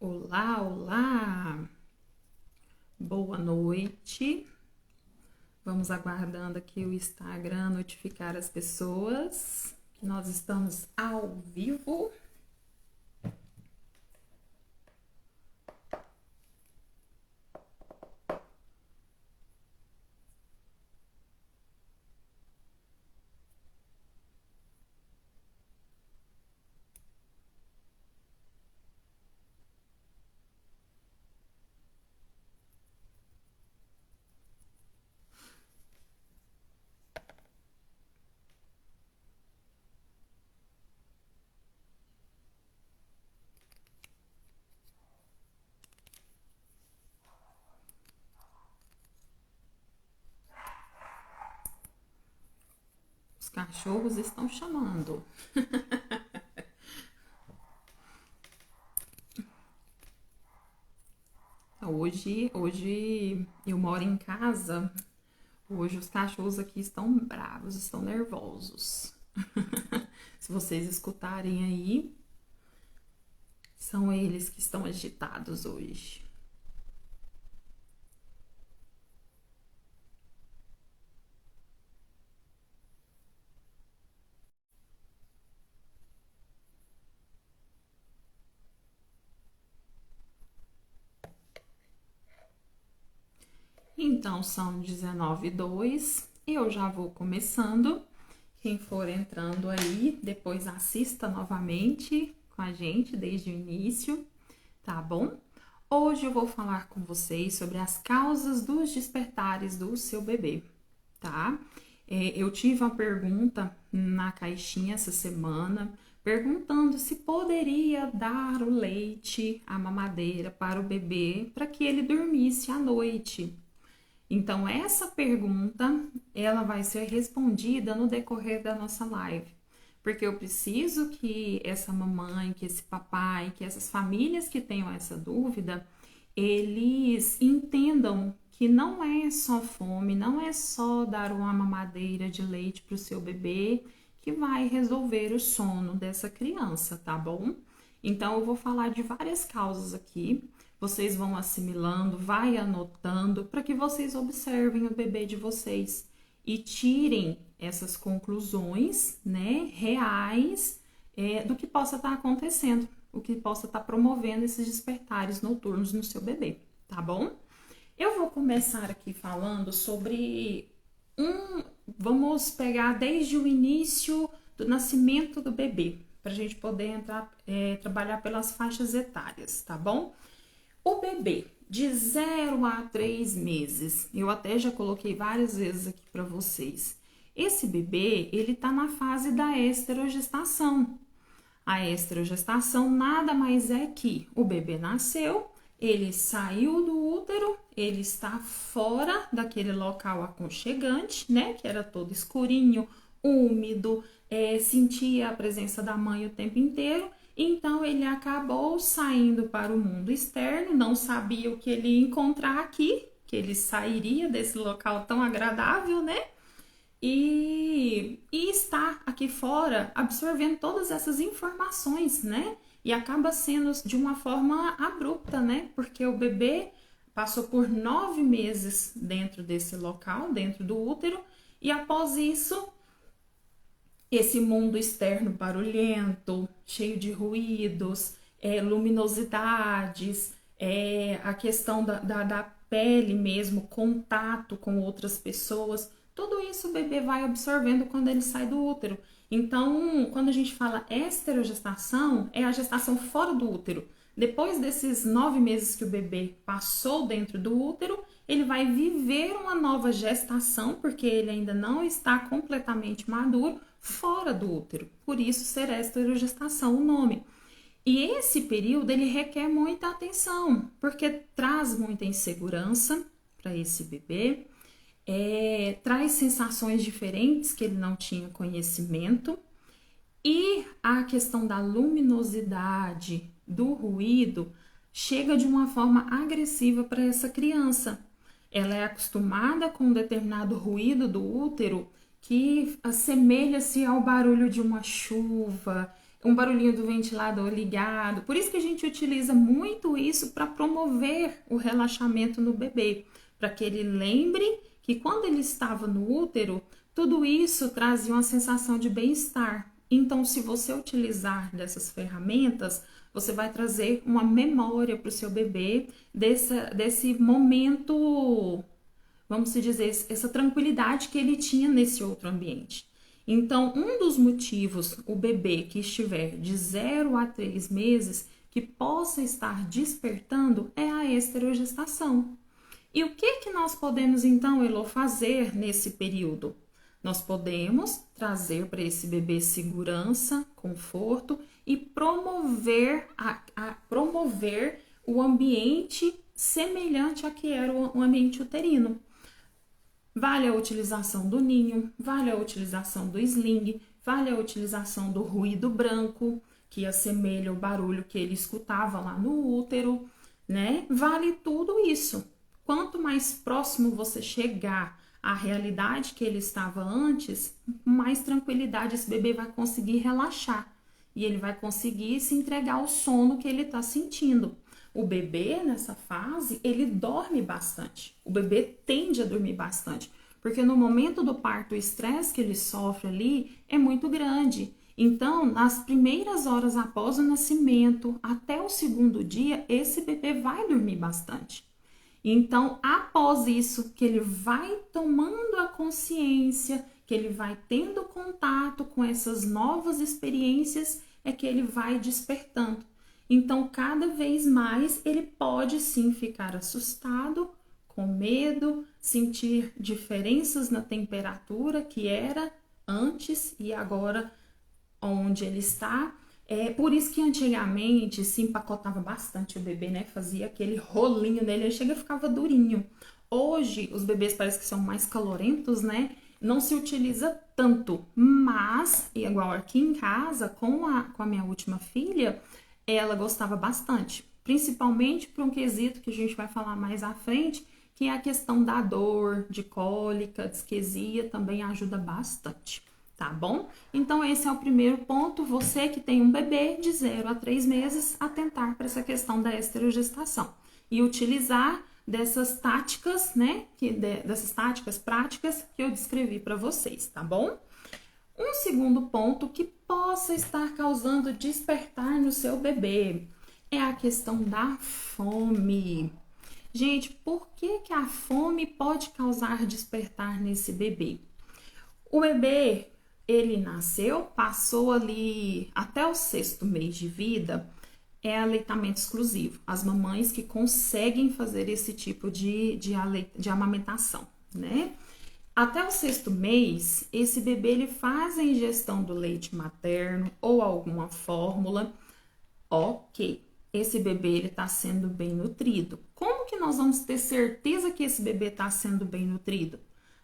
Olá, olá! Boa noite. Vamos aguardando aqui o Instagram notificar as pessoas que nós estamos ao vivo. Os cachorros estão chamando. Hoje eu moro em casa. Hoje os cachorros aqui estão bravos, estão nervosos. Se vocês escutarem aí, são eles que estão agitados hoje. Então são 19h02. Eu já vou começando. Quem for entrando aí, depois assista novamente com a gente desde o início, tá bom? Hoje eu vou falar com vocês sobre as causas dos despertares do seu bebê, tá? Eu tive uma pergunta na caixinha essa semana, perguntando se poderia dar o leite, a mamadeira para o bebê para que ele dormisse à noite. Então, essa pergunta, ela vai ser respondida no decorrer da nossa live. Porque eu preciso que essa mamãe, que esse papai, que essas famílias que tenham essa dúvida, eles entendam que não é só fome, não é só dar uma mamadeira de leite para o seu bebê que vai resolver o sono dessa criança, tá bom? Então, eu vou falar de várias causas aqui. Vocês vão assimilando, vai anotando para que vocês observem o bebê de vocês e tirem essas conclusões, né, reais do que possa estar acontecendo, o que possa estar promovendo esses despertares noturnos no seu bebê, tá bom? Eu vou começar aqui falando sobre vamos pegar desde o início do nascimento do bebê, para a gente poder entrar, trabalhar pelas faixas etárias, tá bom? O bebê de 0 a 3 meses, eu até já coloquei várias vezes aqui para vocês. Esse bebê, ele tá na fase da esterogestação. A esterogestação nada mais é que o bebê nasceu, ele saiu do útero, ele está fora daquele local aconchegante, né? Que era todo escurinho, úmido, sentia a presença da mãe o tempo inteiro. Então ele acabou saindo para o mundo externo, não sabia o que ele ia encontrar aqui, que ele sairia desse local tão agradável, né? E está aqui fora absorvendo todas essas informações, né? E acaba sendo de uma forma abrupta, né? Porque o bebê passou por 9 meses dentro desse local, dentro do útero, e após isso esse mundo externo barulhento, cheio de ruídos, luminosidades, a questão da pele mesmo, contato com outras pessoas, tudo isso o bebê vai absorvendo quando ele sai do útero. Então, quando a gente fala esterogestação, é a gestação fora do útero. Depois desses 9 meses que o bebê passou dentro do útero, ele vai viver uma nova gestação, porque ele ainda não está completamente maduro, fora do útero. Por isso, ser esterogestação o nome. E esse período, ele requer muita atenção, porque traz muita insegurança para esse bebê, traz sensações diferentes que ele não tinha conhecimento, e a questão da luminosidade, do ruído, chega de uma forma agressiva para essa criança. Ela é acostumada com um determinado ruído do útero que assemelha-se ao barulho de uma chuva um barulhinho do ventilador ligado. Por isso que a gente utiliza muito isso para promover o relaxamento no bebê, para que ele lembre que quando ele estava no útero, tudo isso trazia uma sensação de bem-estar. Então, se você utilizar dessas ferramentas, você vai trazer uma memória para o seu bebê desse momento, vamos dizer, essa tranquilidade que ele tinha nesse outro ambiente. Então, um dos motivos, o bebê que estiver de 0 a 3 meses, que possa estar despertando, é a esterogestação. E o que nós podemos, então, Elô, fazer nesse período? Nós podemos trazer para esse bebê segurança, conforto e promover, promover o ambiente semelhante a que era o ambiente uterino. Vale a utilização do ninho, vale a utilização do sling, vale a utilização do ruído branco, que assemelha o barulho que ele escutava lá no útero, né? Vale tudo isso. Quanto mais próximo você chegar à realidade que ele estava antes, mais tranquilidade esse bebê vai conseguir relaxar. E ele vai conseguir se entregar ao sono que ele está sentindo. O bebê, nessa fase, ele dorme bastante. O bebê tende a dormir bastante. Porque no momento do parto, o estresse que ele sofre ali é muito grande. Então, nas primeiras horas após o nascimento, até o segundo dia, esse bebê vai dormir bastante. Então, após isso, que ele vai tomando a consciência, que ele vai tendo contato com essas novas experiências, é que ele vai despertando. Então, cada vez mais, ele pode sim ficar assustado, com medo, sentir diferenças na temperatura que era antes e agora onde ele está. É por isso que antigamente se empacotava bastante o bebê, né? Fazia aquele rolinho nele, ele chega e ficava durinho. Hoje, os bebês parece que são mais calorentos, né? Não se utiliza tanto, mas, igual aqui em casa, com a minha última filha, ela gostava bastante. Principalmente por um quesito que a gente vai falar mais à frente, que é a questão da dor, de cólica, disquesia, também ajuda bastante. Tá bom? Então, esse é o primeiro ponto. Você que tem um bebê de 0 a 3 meses, atentar para essa questão da esterogestação. E utilizar dessas táticas, né? Dessas táticas práticas que eu descrevi para vocês, tá bom? Um segundo ponto que possa estar causando despertar no seu bebê é a questão da fome. Gente, por que a fome pode causar despertar nesse bebê? O bebê, ele nasceu, passou ali até o 6º mês de vida, é aleitamento exclusivo. As mamães que conseguem fazer esse tipo de amamentação, né? Até o 6º mês, esse bebê ele faz a ingestão do leite materno ou alguma fórmula. Ok, esse bebê ele está sendo bem nutrido. Como que nós vamos ter certeza que esse bebê está sendo bem nutrido?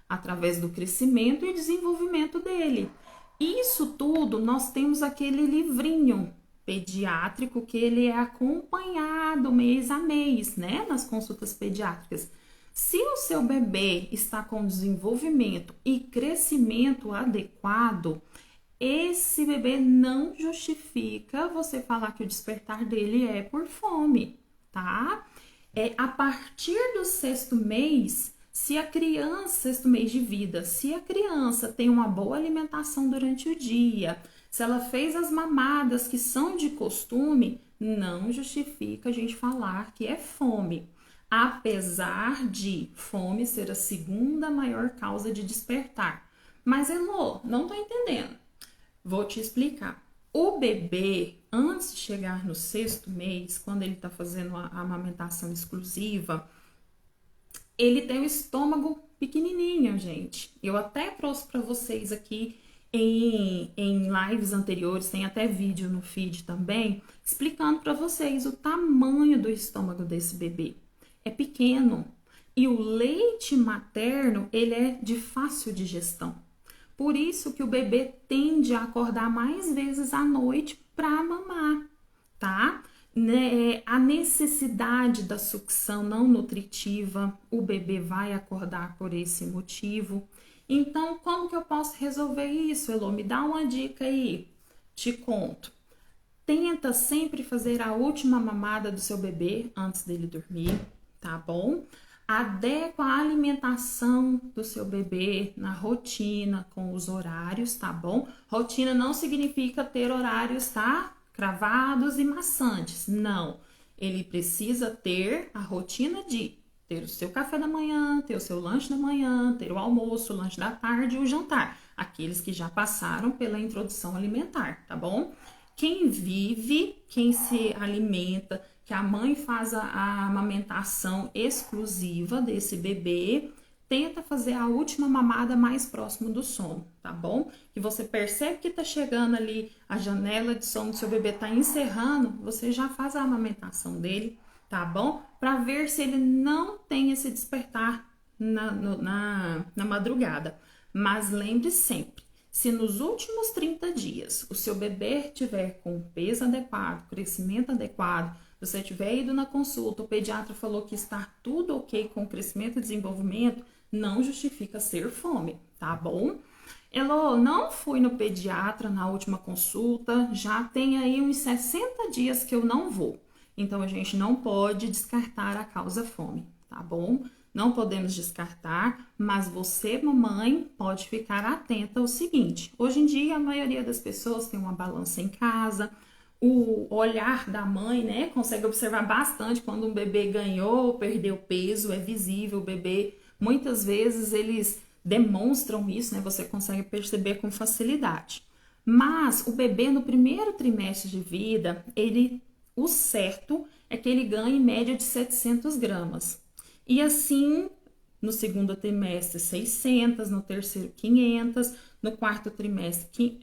Através do crescimento e desenvolvimento dele. Isso tudo nós temos aquele livrinho pediátrico que ele é acompanhado mês a mês, né? Nas consultas pediátricas. Se o seu bebê está com desenvolvimento e crescimento adequado, esse bebê não justifica você falar que o despertar dele é por fome, tá? É a partir do 6º mês, se a criança, 6º mês de vida, se a criança tem uma boa alimentação durante o dia, se ela fez as mamadas que são de costume, não justifica a gente falar que é fome. Apesar de fome ser a segunda maior causa de despertar. Mas, Elô, não tô entendendo. Vou te explicar. O bebê, antes de chegar no 6º mês, quando ele tá fazendo a amamentação exclusiva, ele tem o estômago pequenininho, gente. Eu até trouxe para vocês aqui em lives anteriores, tem até vídeo no feed também, explicando para vocês o tamanho do estômago desse bebê. É pequeno. E o leite materno, ele é de fácil digestão. Por isso que o bebê tende a acordar mais vezes à noite para mamar, tá? A necessidade da sucção não nutritiva, o bebê vai acordar por esse motivo. Então, como que eu posso resolver isso, Elô? Me dá uma dica aí. Te conto. Tenta sempre fazer a última mamada do seu bebê antes dele dormir, tá bom? Adequa a alimentação do seu bebê na rotina, com os horários, tá bom? Rotina não significa ter horários, tá? Cravados e maçantes, não. Ele precisa ter a rotina de ter o seu café da manhã, ter o seu lanche da manhã, ter o almoço, o lanche da tarde e o jantar. Aqueles que já passaram pela introdução alimentar, tá bom? Quem vive, quem se alimenta, que a mãe faz a amamentação exclusiva desse bebê, tenta fazer a última mamada mais próximo do sono, tá bom? Que você percebe que tá chegando ali, a janela de sono do seu bebê tá encerrando, você já faz a amamentação dele, tá bom? Para ver se ele não tem esse despertar na madrugada. Mas lembre sempre, se nos últimos 30 dias o seu bebê tiver com peso adequado, crescimento adequado, você tiver ido na consulta, o pediatra falou que está tudo ok com o crescimento e desenvolvimento, não justifica ser fome, tá bom? Elô, não fui no pediatra na última consulta, já tem aí uns 60 dias que eu não vou. Então, a gente não pode descartar a causa fome, tá bom? Não podemos descartar, mas você, mamãe, pode ficar atenta ao seguinte. Hoje em dia, a maioria das pessoas tem uma balança em casa. O olhar da mãe, né, consegue observar bastante quando um bebê ganhou ou perdeu peso, é visível, o bebê, muitas vezes eles demonstram isso, né, você consegue perceber com facilidade. Mas o bebê no primeiro trimestre de vida, o certo é que ele ganhe em média de 700 gramas. E assim, no segundo trimestre, 600, no terceiro, 500, no quarto trimestre,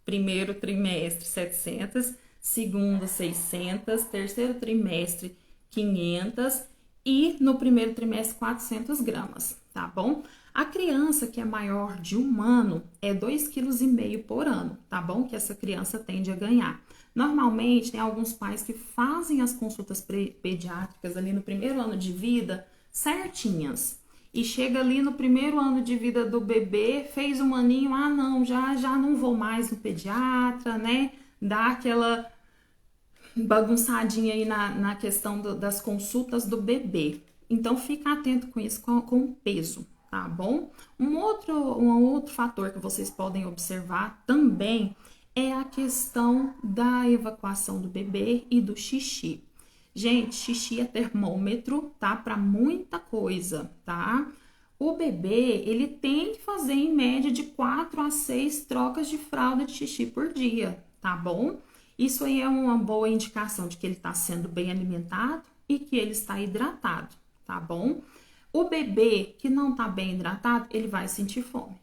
primeiro trimestre 700, segundo 600, terceiro trimestre 500 e no primeiro trimestre 400 gramas, tá bom? A criança que é maior de 1 ano é 2,5 kg por ano, tá bom? Que essa criança tende a ganhar. Normalmente, tem alguns pais que fazem as consultas pediátricas ali no primeiro ano de vida certinhas. E chega ali no primeiro ano de vida do bebê, fez 1 aninho, não, já não vou mais no pediatra, né? Dá aquela bagunçadinha aí na questão das consultas do bebê. Então, fica atento com isso, com o peso, tá bom? Um outro fator que vocês podem observar também é a questão da evacuação do bebê e do xixi. Gente, xixi é termômetro, tá? Para muita coisa, tá? O bebê, ele tem que fazer em média de 4 a 6 trocas de fralda de xixi por dia, tá bom? Isso aí é uma boa indicação de que ele está sendo bem alimentado e que ele está hidratado, tá bom? O bebê que não tá bem hidratado, ele vai sentir fome,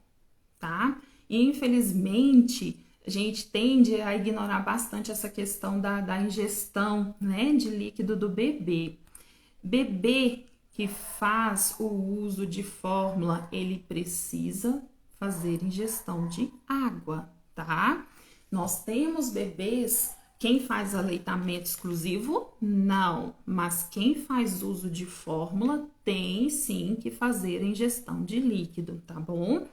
tá? E infelizmente, a gente tende a ignorar bastante essa questão da ingestão, né, de líquido do bebê. Bebê que faz o uso de fórmula, ele precisa fazer ingestão de água, tá? Nós temos bebês, quem faz aleitamento exclusivo? Não, mas quem faz uso de fórmula tem sim que fazer ingestão de líquido, tá bom?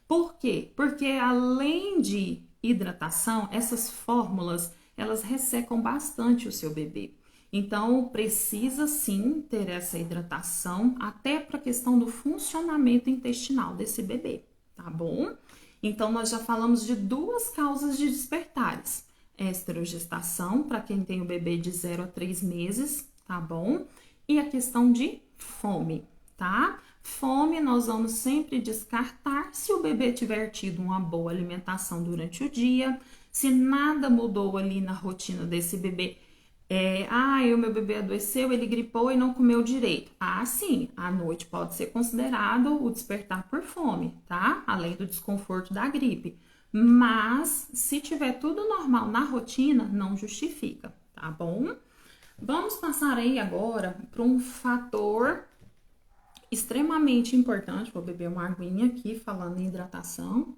Por quê? Porque além de hidratação, essas fórmulas, elas ressecam bastante o seu bebê. Então, precisa sim ter essa hidratação, até para a questão do funcionamento intestinal desse bebê, tá bom? Então, nós já falamos de 2 causas de despertares. Esterogestação, para quem tem o bebê de 0 a 3 meses, tá bom? E a questão de fome, tá? Fome nós vamos sempre descartar se o bebê tiver tido uma boa alimentação durante o dia, se nada mudou ali na rotina desse bebê. O meu bebê adoeceu, ele gripou e não comeu direito. Sim, à noite pode ser considerado o despertar por fome, tá? Além do desconforto da gripe. Mas, se tiver tudo normal na rotina, não justifica, tá bom? Vamos passar aí agora para um fator extremamente importante. Vou beber uma aguinha aqui, falando em hidratação.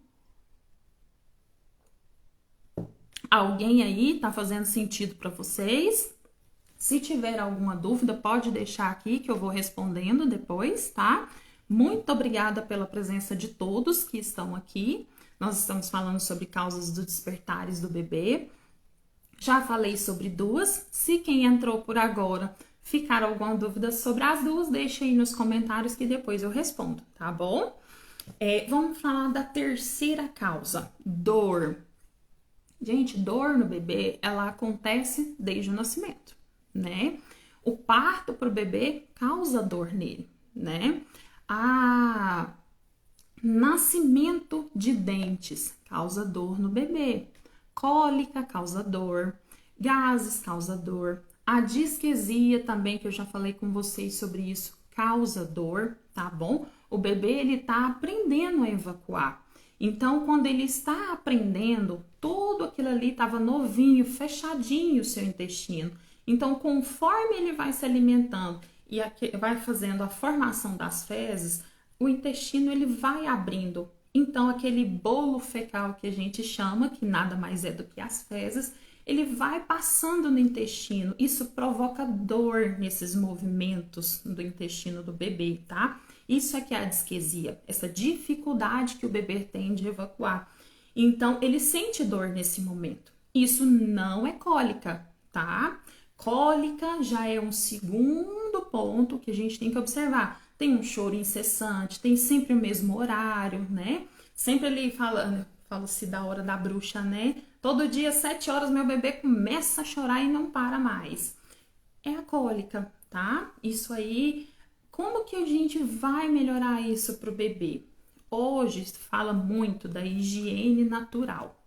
Alguém aí tá fazendo sentido para vocês? Se tiver alguma dúvida, pode deixar aqui que eu vou respondendo depois, tá? Muito obrigada pela presença de todos que estão aqui. Nós estamos falando sobre causas dos despertares do bebê. Já falei sobre duas. Se quem entrou por agora ficar alguma dúvida sobre as duas, deixa aí nos comentários que depois eu respondo, tá bom? Vamos falar da terceira causa, dor. Gente, dor no bebê, ela acontece desde o nascimento, né? O parto para o bebê causa dor nele, né? Nascimento de dentes causa dor no bebê. Cólica causa dor. Gases causa dor. A disquesia também, que eu já falei com vocês sobre isso, causa dor, tá bom? O bebê, ele tá aprendendo a evacuar. Então, quando ele está aprendendo, tudo aquilo ali estava novinho, fechadinho o seu intestino. Então, conforme ele vai se alimentando e vai fazendo a formação das fezes, o intestino ele vai abrindo. Então, aquele bolo fecal que a gente chama, que nada mais é do que as fezes, ele vai passando no intestino. Isso provoca dor nesses movimentos do intestino do bebê, tá? Isso é que é a disquesia, essa dificuldade que o bebê tem de evacuar. Então, ele sente dor nesse momento. Isso não é cólica, tá? Cólica já é um segundo ponto que a gente tem que observar. Tem um choro incessante, tem sempre o mesmo horário, né? Sempre ali fala-se da hora da bruxa, né? Todo dia, 7 horas, meu bebê começa a chorar e não para mais. É a cólica, tá? Isso aí, como que a gente vai melhorar isso pro bebê? Hoje se fala muito da higiene natural.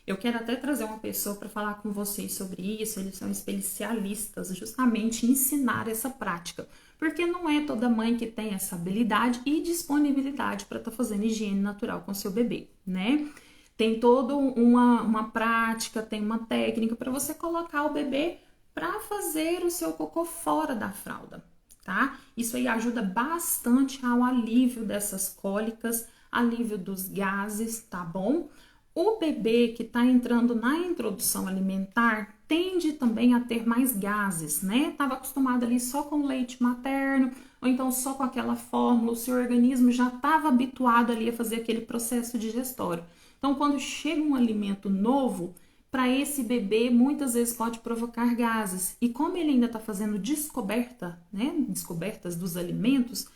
Eu quero até trazer uma pessoa para falar com vocês sobre isso, eles são especialistas justamente em ensinar essa prática, porque não é toda mãe que tem essa habilidade e disponibilidade para estar fazendo higiene natural com seu bebê, né? Tem toda uma prática, tem uma técnica para você colocar o bebê para fazer o seu cocô fora da fralda, tá? Isso aí ajuda bastante ao alívio dessas cólicas, alívio dos gases, tá bom? O bebê que está entrando na introdução alimentar tende também a ter mais gases, né? Estava acostumado ali só com leite materno, ou então só com aquela fórmula, o seu organismo já estava habituado ali a fazer aquele processo digestório. Então, quando chega um alimento novo, para esse bebê, muitas vezes pode provocar gases. E como ele ainda está fazendo descoberta, né? Descobertas dos alimentos,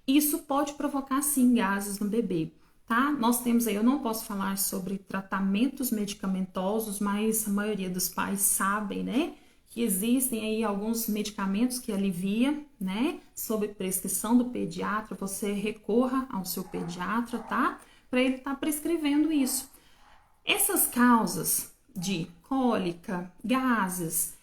isso pode provocar, sim, gases no bebê. Tá? Nós temos aí, eu não posso falar sobre tratamentos medicamentosos, mas a maioria dos pais sabem, né, que existem aí alguns medicamentos que aliviam, né, sob prescrição do pediatra, você recorra ao seu pediatra, tá? Para ele estar prescrevendo isso. Essas causas de cólica, gases,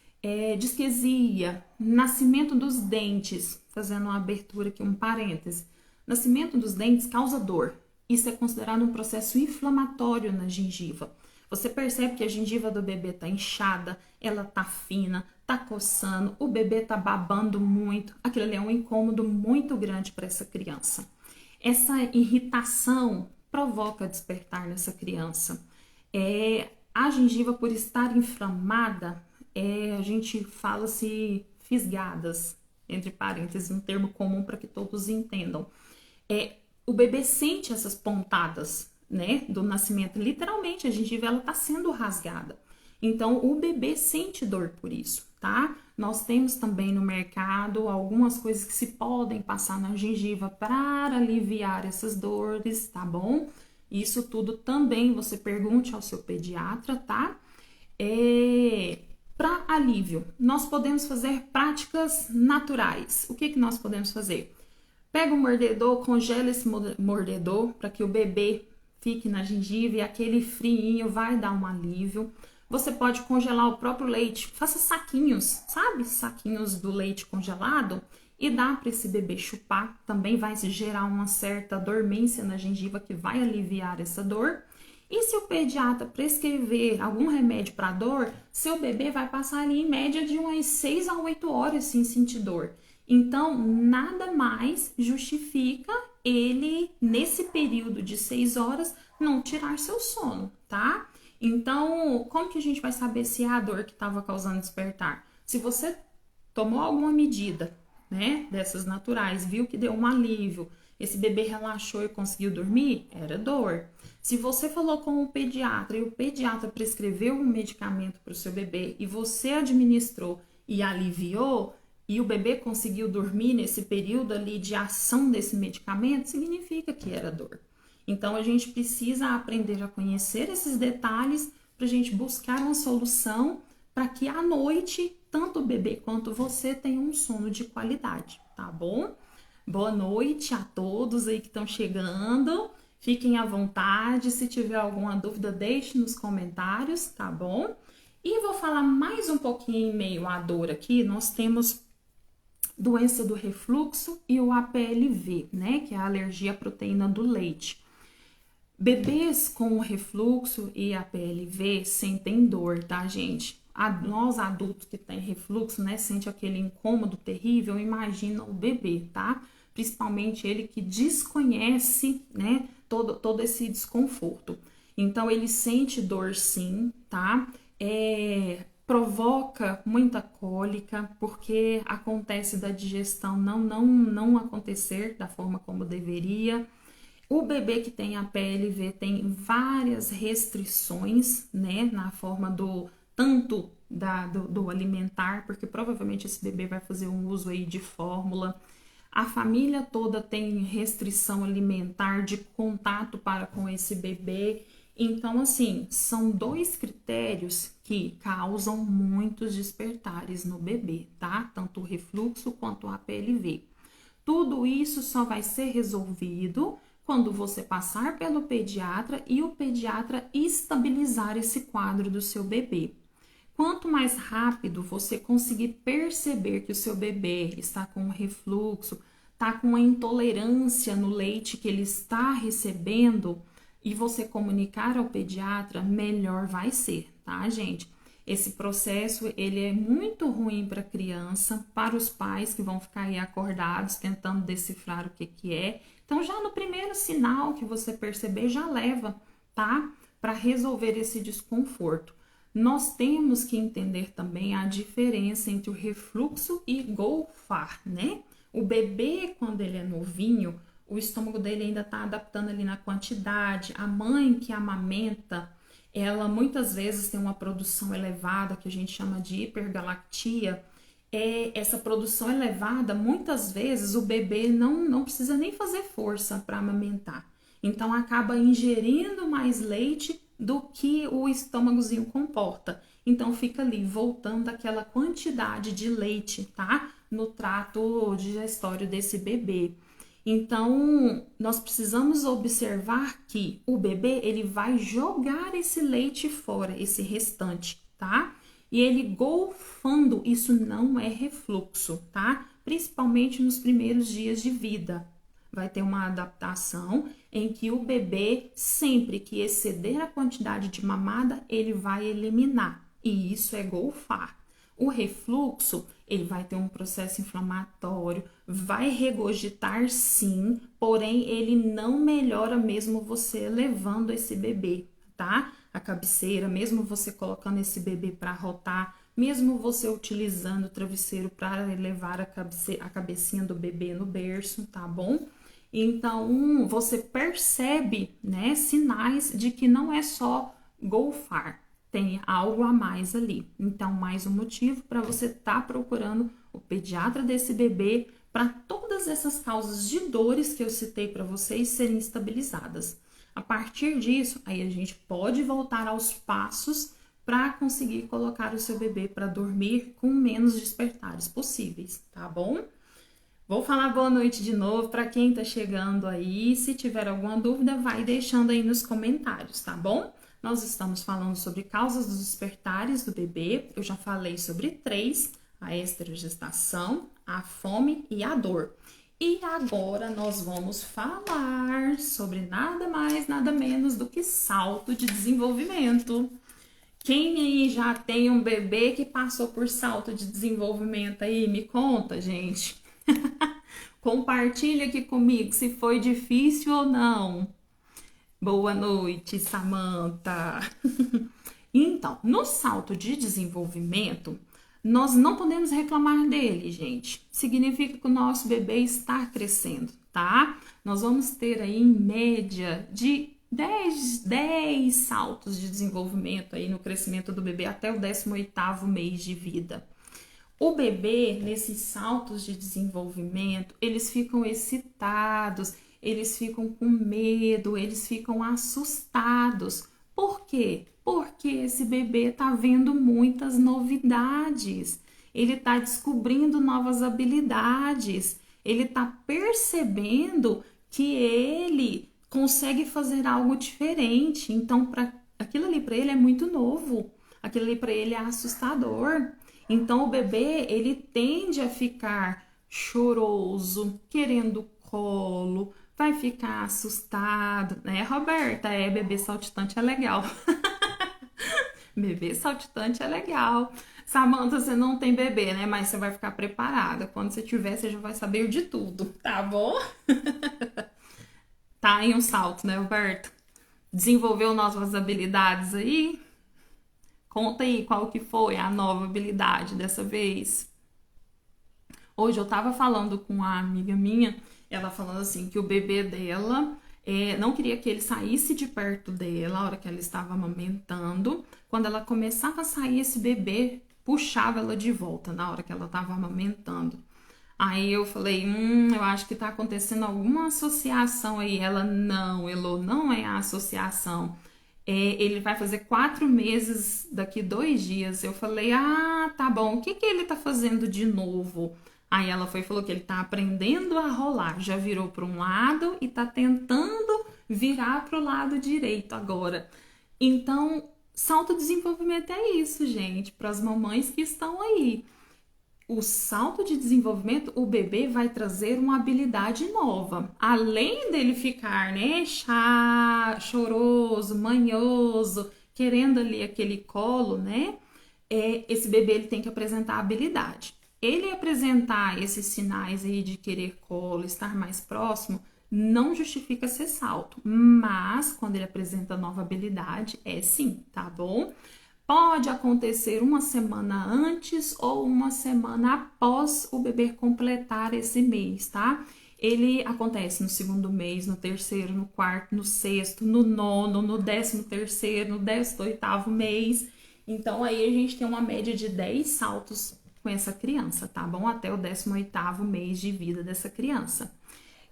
disquesia, nascimento dos dentes, fazendo uma abertura aqui, um parêntese, nascimento dos dentes causa dor. Isso é considerado um processo inflamatório na gengiva. Você percebe que a gengiva do bebê está inchada, ela está fina, está coçando, o bebê está babando muito. Aquilo ali é um incômodo muito grande para essa criança. Essa irritação provoca despertar nessa criança. A gengiva, por estar inflamada, a gente fala-se fisgadas, entre parênteses, um termo comum para que todos entendam. O bebê sente essas pontadas, né, do nascimento. Literalmente, a gengiva ela está sendo rasgada. Então, o bebê sente dor por isso, tá? Nós temos também no mercado algumas coisas que se podem passar na gengiva para aliviar essas dores, tá bom? Isso tudo também você pergunte ao seu pediatra, tá? Para alívio, nós podemos fazer práticas naturais. O que nós podemos fazer? Pega o mordedor, congela esse mordedor para que o bebê fique na gengiva e aquele friinho vai dar um alívio. Você pode congelar o próprio leite, faça saquinhos, sabe? Saquinhos do leite congelado e dá para esse bebê chupar. Também vai gerar uma certa dormência na gengiva que vai aliviar essa dor. E se o pediatra prescrever algum remédio para dor, seu bebê vai passar ali em média de umas 6 a 8 horas sem sentir dor. Então, nada mais justifica ele, nesse período de 6 horas, não tirar seu sono, tá? Então, como que a gente vai saber se é a dor que estava causando despertar? Se você tomou alguma medida, né, dessas naturais, viu que deu um alívio, Esse bebê relaxou e conseguiu dormir? Era dor. Se você falou com o pediatra e o pediatra prescreveu um medicamento para o seu bebê e você administrou e aliviou, e o bebê conseguiu dormir nesse período ali de ação desse medicamento, significa que era dor. Então, a gente precisa aprender a conhecer esses detalhes para a gente buscar uma solução para que à noite, tanto o bebê quanto você tenham um sono de qualidade, tá bom? Boa noite a todos aí que estão chegando. Fiquem à vontade. Se tiver alguma dúvida, deixe nos comentários, tá bom? E vou falar mais um pouquinho em meio à dor aqui. Nós temos doença do refluxo e o APLV, né? Que é a alergia à proteína do leite. Bebês com refluxo e APLV sentem dor, tá, gente? Nós adultos que tem refluxo, né, sente aquele incômodo terrível, imagina o bebê, tá? Principalmente ele que desconhece, né, todo esse desconforto. Então, ele sente dor sim, tá? Provoca muita cólica, porque acontece da digestão não acontecer da forma como deveria. O bebê que tem a PLV tem várias restrições, né, na forma tanto do alimentar, porque provavelmente esse bebê vai fazer um uso aí de fórmula. A família toda tem restrição alimentar de contato para com esse bebê. Então, assim, são 2 critérios que causam muitos despertares no bebê, tá? Tanto o refluxo quanto a PLV. Tudo isso só vai ser resolvido quando você passar pelo pediatra e o pediatra estabilizar esse quadro do seu bebê. Quanto mais rápido você conseguir perceber que o seu bebê está com refluxo, está com uma intolerância no leite que ele está recebendo e você comunicar ao pediatra, melhor vai ser, tá, gente? Esse processo, ele é muito ruim para a criança, para os pais que vão ficar aí acordados tentando decifrar o que é. Então, já no primeiro sinal que você perceber, já leva, tá? Para resolver esse desconforto. Nós temos que entender também a diferença entre o refluxo e golfar, né? O bebê, quando ele é novinho, o estômago dele ainda está adaptando ali na quantidade. A mãe que amamenta, ela muitas vezes tem uma produção elevada, que a gente chama de hipergalactia. Essa produção elevada, muitas vezes o bebê não precisa nem fazer força para amamentar. Então, acaba ingerindo mais leite do que o estômagozinho comporta. Então, fica ali voltando aquela quantidade de leite, tá? No trato digestório desse bebê. Então, nós precisamos observar que o bebê, ele vai jogar esse leite fora, esse restante, tá? E ele golfando, isso não é refluxo, tá? Principalmente nos primeiros dias de vida. Vai ter uma adaptação em que o bebê, sempre que exceder a quantidade de mamada, ele vai eliminar. E isso é golfar. O refluxo, ele vai ter um processo inflamatório, vai regurgitar sim, porém ele não melhora mesmo você levando esse bebê, tá? A cabeceira, mesmo você colocando esse bebê para rotar, mesmo você utilizando o travesseiro para levar a cabecinha do bebê no berço, tá bom? Então, você percebe, né, sinais de que não é só golfar, tem algo a mais ali. Então, mais um motivo para você estar procurando o pediatra desse bebê para todas essas causas de dores que eu citei para vocês serem estabilizadas. A partir disso, aí a gente pode voltar aos passos para conseguir colocar o seu bebê para dormir com menos despertares possíveis, tá bom? Vou falar boa noite de novo para quem tá chegando aí. Se tiver alguma dúvida, vai deixando aí nos comentários, tá bom? Nós estamos falando sobre causas dos despertares do bebê. Eu já falei sobre 3, a esterogestação, a fome e a dor. E agora nós vamos falar sobre nada mais, nada menos do que salto de desenvolvimento. Quem aí já tem um bebê que passou por salto de desenvolvimento aí? Me conta, gente. Compartilha aqui comigo se foi difícil ou não. Boa noite, Samantha. Então, no salto de desenvolvimento, nós não podemos reclamar dele, gente. Significa que o nosso bebê está crescendo, tá? Nós vamos ter aí em média de 10 saltos de desenvolvimento aí no crescimento do bebê até o 18º mês de vida. O bebê, nesses saltos de desenvolvimento, eles ficam excitados, eles ficam com medo, eles ficam assustados. Por quê? Porque esse bebê está vendo muitas novidades, ele está descobrindo novas habilidades, ele está percebendo que ele consegue fazer algo diferente. Então, aquilo ali para ele é muito novo, aquilo ali para ele é assustador. Então, o bebê, ele tende a ficar choroso, querendo colo, vai ficar assustado, né, Roberta? Bebê saltitante é legal. Bebê saltitante é legal. Samantha, você não tem bebê, né? Mas você vai ficar preparada. Quando você tiver, você já vai saber de tudo, tá bom? Tá em um salto, né, Roberto? Desenvolveu novas habilidades aí? Conta aí qual que foi a nova habilidade dessa vez. Hoje eu tava falando com uma amiga minha, ela falando assim que o bebê dela não queria que ele saísse de perto dela a hora que ela estava amamentando. Quando ela começava a sair, esse bebê puxava ela de volta na hora que ela estava amamentando. Aí eu falei, eu acho que tá acontecendo alguma associação aí. Ela, não, Elô, não é a associação. Ele vai fazer 4 meses daqui 2 dias. Eu falei, tá bom, o que ele tá fazendo de novo? Aí ela falou que ele tá aprendendo a rolar, já virou para um lado e tá tentando virar para o lado direito agora. Então, salto de desenvolvimento é isso, gente, para as mamães que estão aí. O salto de desenvolvimento, o bebê vai trazer uma habilidade nova. Além dele ficar, né, choroso, manhoso, querendo ali aquele colo, né, esse bebê ele tem que apresentar habilidade. Ele apresentar esses sinais aí de querer colo, estar mais próximo, não justifica ser salto. Mas, quando ele apresenta nova habilidade, sim, tá bom? Pode acontecer uma semana antes ou uma semana após o bebê completar esse mês, tá? Ele acontece no 2º mês, no 3º, no 4º, no 6º, no 9º, no 13º, no 18º mês. Então, aí a gente tem uma média de 10 saltos com essa criança, tá bom? Até o 18º mês de vida dessa criança.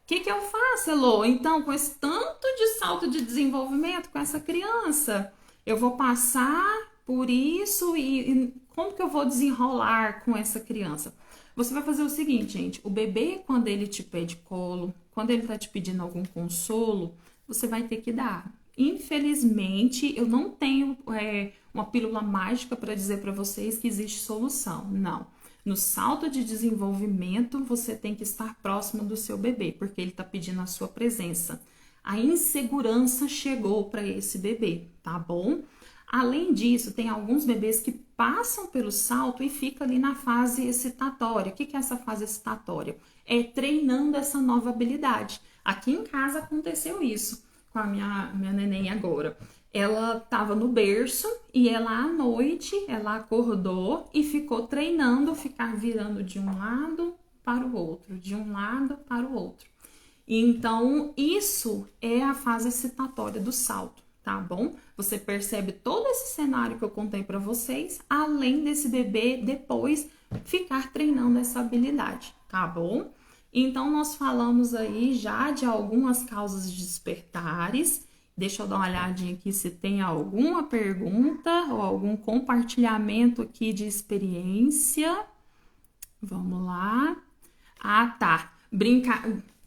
O que eu faço, Elô? Então, com esse tanto de salto de desenvolvimento com essa criança, eu vou passar por isso e como que eu vou desenrolar com essa criança? Você vai fazer o seguinte, gente, o bebê, quando ele te pede colo, quando ele tá te pedindo algum consolo, você vai ter que dar. Infelizmente, eu não tenho uma pílula mágica para dizer para vocês que existe solução, não. No salto de desenvolvimento, você tem que estar próximo do seu bebê, porque ele tá pedindo a sua presença. A insegurança chegou para esse bebê, tá bom? Além disso, tem alguns bebês que passam pelo salto e ficam ali na fase excitatória. O que é essa fase excitatória? É treinando essa nova habilidade. Aqui em casa aconteceu isso com a minha neném agora. Ela estava no berço e ela à noite, ela acordou e ficou treinando, ficar virando de um lado para o outro, de um lado para o outro. Então, isso é a fase excitatória do salto, tá bom? Você percebe todo esse cenário que eu contei para vocês, além desse bebê depois ficar treinando essa habilidade, tá bom? Então, nós falamos aí já de algumas causas de despertares. Deixa eu dar uma olhadinha aqui se tem alguma pergunta ou algum compartilhamento aqui de experiência. Vamos lá. Tá.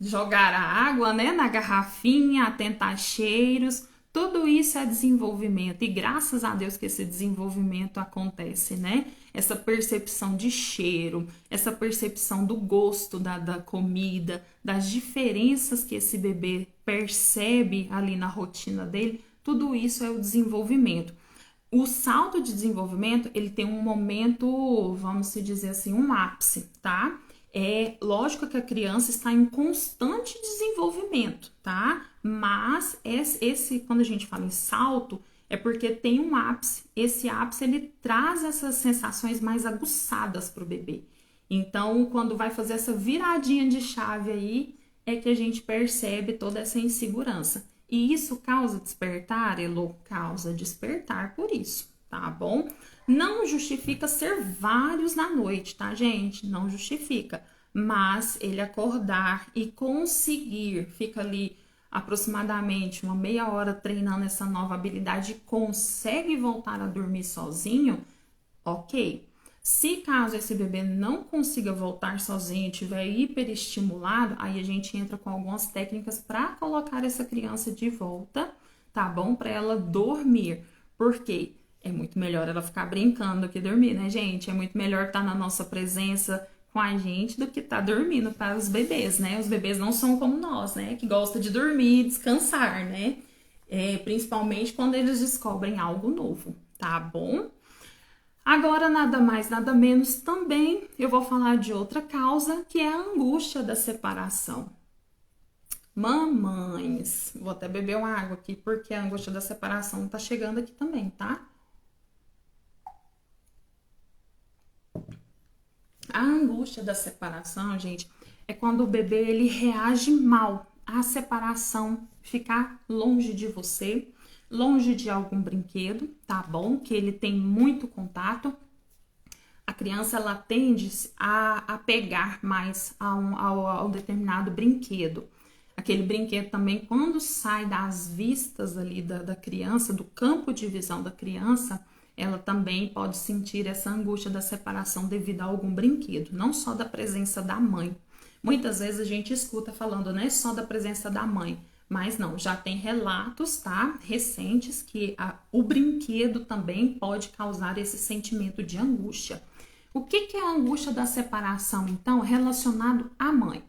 Jogar a água, né, na garrafinha, atentar cheiros. Tudo isso é desenvolvimento e graças a Deus que esse desenvolvimento acontece, né? Essa percepção de cheiro, essa percepção do gosto da comida, das diferenças que esse bebê percebe ali na rotina dele, tudo isso é o desenvolvimento. O salto de desenvolvimento, ele tem um momento, vamos dizer assim, um ápice, tá? É lógico que a criança está em constante desenvolvimento, tá? Mas quando a gente fala em salto, é porque tem um ápice. Esse ápice, ele traz essas sensações mais aguçadas para o bebê. Então, quando vai fazer essa viradinha de chave aí, é que a gente percebe toda essa insegurança. E isso causa despertar, Elô? Causa despertar por isso, tá bom? Não justifica ser vários na noite, tá, gente? Não justifica. Mas ele acordar e conseguir, fica ali aproximadamente uma meia hora treinando essa nova habilidade e consegue voltar a dormir sozinho, ok. Se caso esse bebê não consiga voltar sozinho, estiver hiperestimulado, aí a gente entra com algumas técnicas para colocar essa criança de volta, tá bom? Para ela dormir. Por quê? É muito melhor ela ficar brincando do que dormir, né, gente? É muito melhor estar na nossa presença com a gente do que estar dormindo para os bebês, né? Os bebês não são como nós, né? Que gosta de dormir e descansar, né? Principalmente quando eles descobrem algo novo, tá bom? Agora, nada mais, nada menos, também eu vou falar de outra causa, que é a angústia da separação. Mamães, vou até beber uma água aqui, porque a angústia da separação tá chegando aqui também, tá? A angústia da separação, gente, é quando o bebê ele reage mal à separação, ficar longe de você, longe de algum brinquedo, tá bom? Que ele tem muito contato. A criança ela tende a pegar mais a um determinado brinquedo. Aquele brinquedo também, quando sai das vistas ali da criança, do campo de visão da criança, ela também pode sentir essa angústia da separação devido a algum brinquedo, não só da presença da mãe. Muitas vezes a gente escuta falando, não é só da presença da mãe, mas não, já tem relatos, tá, recentes que o brinquedo também pode causar esse sentimento de angústia. O que é a angústia da separação, então, relacionado à mãe?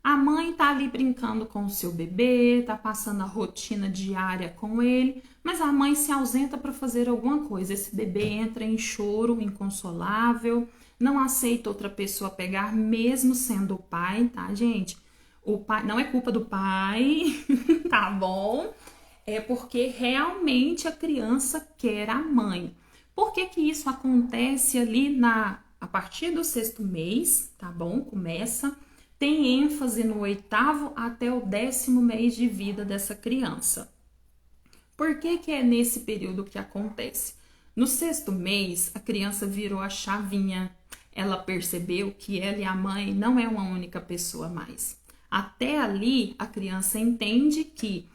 A mãe tá ali brincando com o seu bebê, tá passando a rotina diária com ele, mas a mãe se ausenta para fazer alguma coisa. Esse bebê entra em choro inconsolável, não aceita outra pessoa pegar, mesmo sendo o pai, tá, gente? O pai não é culpa do pai, tá bom? É porque realmente a criança quer a mãe. Por que isso acontece ali a partir do 6º mês, tá bom? Começa, tem ênfase no 8º até o 10º mês de vida dessa criança. Por que é nesse período que acontece? No 6º mês, a criança virou a chavinha, ela percebeu que ela e a mãe não é uma única pessoa mais. Até ali, a criança entende que